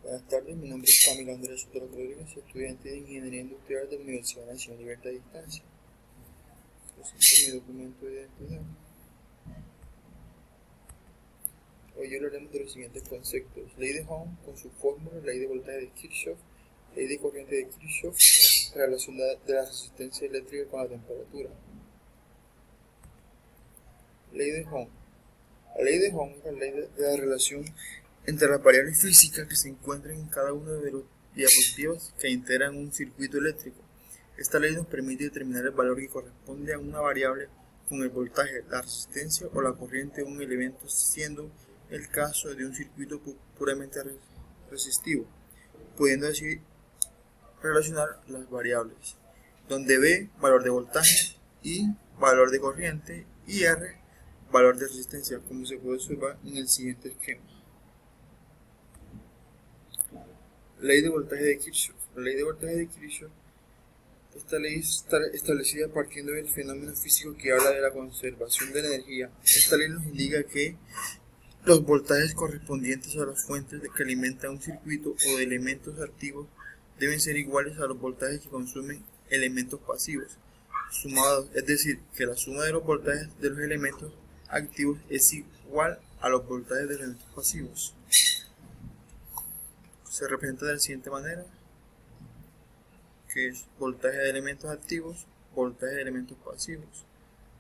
Buenas tardes, mi nombre es Camilo Andrés Sotero Rodríguez, estudiante de Ingeniería Industrial de la Universidad Nacional Libertad de Distancia. Presento mi documento de identidad. Hoy hablaremos de los siguientes conceptos: ley de Ohm con su fórmula, ley de voltaje de Kirchhoff, ley de corriente de Kirchhoff, relación de la resistencia eléctrica con la temperatura. Ley de Ohm. La ley de Ohm es la ley de la relación entre las variables físicas que se encuentran en cada una de las diapositivas que integran un circuito eléctrico. Esta ley nos permite determinar el valor que corresponde a una variable con el voltaje, la resistencia o la corriente de un elemento, siendo el caso de un circuito puramente resistivo, pudiendo así relacionar las variables, donde B, valor de voltaje, I, valor de corriente, y R, valor de resistencia, como se puede observar en el siguiente esquema. Ley de voltaje de Kirchhoff. La ley de voltaje de Kirchhoff, esta ley está establecida partiendo del fenómeno físico que habla de la conservación de energía. Esta ley nos indica que los voltajes correspondientes a las fuentes que alimentan un circuito o de elementos activos deben ser iguales a los voltajes que consumen elementos pasivos, sumados, es decir, que la suma de los voltajes de los elementos activos es igual a los voltajes de los elementos pasivos. Se representa de la siguiente manera, que es voltaje de elementos activos, voltaje de elementos pasivos.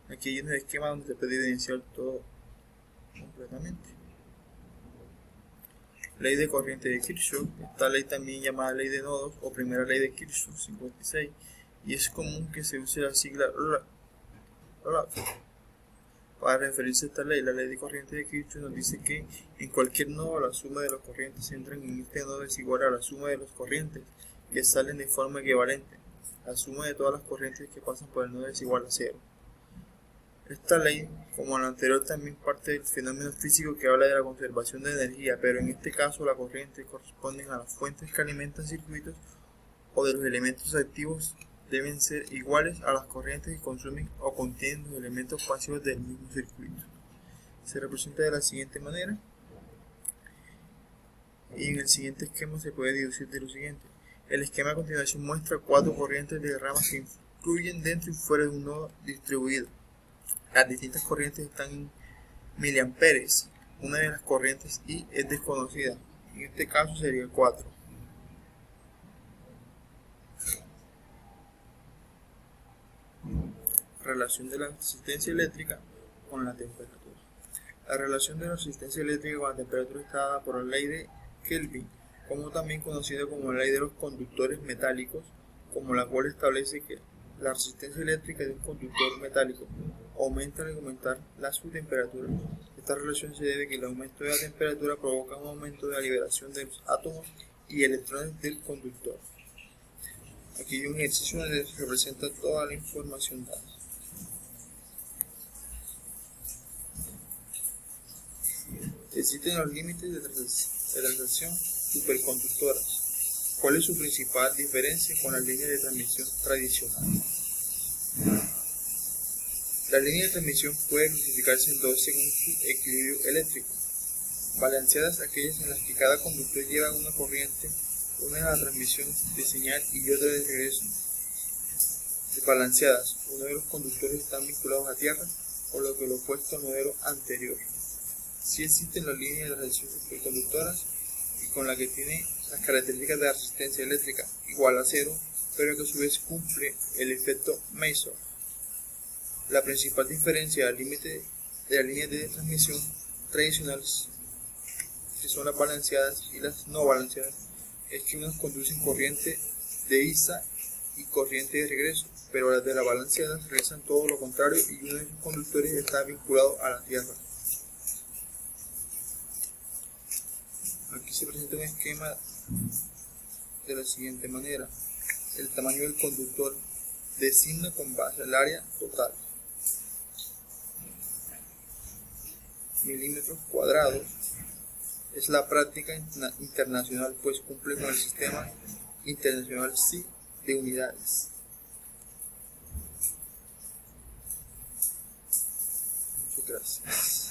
Aquí hay un esquema donde se puede evidenciar todo completamente. Ley de corriente de Kirchhoff. Esta ley también llamada ley de nodos o primera ley de Kirchhoff 56, y es común que se use la sigla LAF para referirse a esta ley. La ley de corriente de Kirchhoff nos dice que en cualquier nodo la suma de las corrientes que entran en este nodo es igual a la suma de las corrientes que salen de forma equivalente. La suma de todas las corrientes que pasan por el nodo es igual a 0. Esta ley, como la anterior, también parte del fenómeno físico que habla de la conservación de energía, pero en este caso las corrientes corresponden a las fuentes que alimentan circuitos o de los elementos activos deben ser iguales a las corrientes que consumen o contienen los elementos pasivos del mismo circuito. Se representa de la siguiente manera, y en el siguiente esquema se puede deducir de lo siguiente. El esquema a continuación muestra 4 corrientes de ramas que influyen dentro y fuera de un nodo distribuido. Las distintas corrientes están en miliamperes. Una de las corrientes I es desconocida, en este caso sería el 4. Relación de la resistencia eléctrica con la temperatura. La relación de la resistencia eléctrica con la temperatura está dada por la ley de Kelvin, como también conocida como la ley de los conductores metálicos, como la cual establece que la resistencia eléctrica de un conductor metálico aumenta al aumentar su temperatura. Esta relación se debe a que el aumento de la temperatura provoca un aumento de la liberación de los átomos y electrones del conductor. Aquí hay un ejercicio donde se representa toda la información dada. Existen los límites de transición superconductoras. ¿Cuál es su principal diferencia con las líneas de transmisión tradicionales? La línea de transmisión puede clasificarse en dos según su equilibrio eléctrico. Balanceadas, aquellas en las que cada conductor lleva una corriente, una a la transmisión de señal y otra de regreso. Desbalanceadas, uno de los conductores están vinculados a tierra, o lo que es lo opuesto al modelo anterior. Sí existen las líneas de transición superconductoras y con la que tiene las características de la resistencia eléctrica igual a 0, pero que a su vez cumple el efecto Mason. La principal diferencia del límite de las líneas de transmisión tradicionales, que son las balanceadas y las no balanceadas, es que unas conducen corriente de ida y corriente de regreso, pero las de las balanceadas regresan todo lo contrario y uno de sus conductores está vinculado a la tierra. Aquí se presenta un esquema de la siguiente manera. El tamaño del conductor designa con base al área total. Milímetros cuadrados es la práctica internacional, pues cumple con el sistema internacional SI de unidades. Muchas gracias.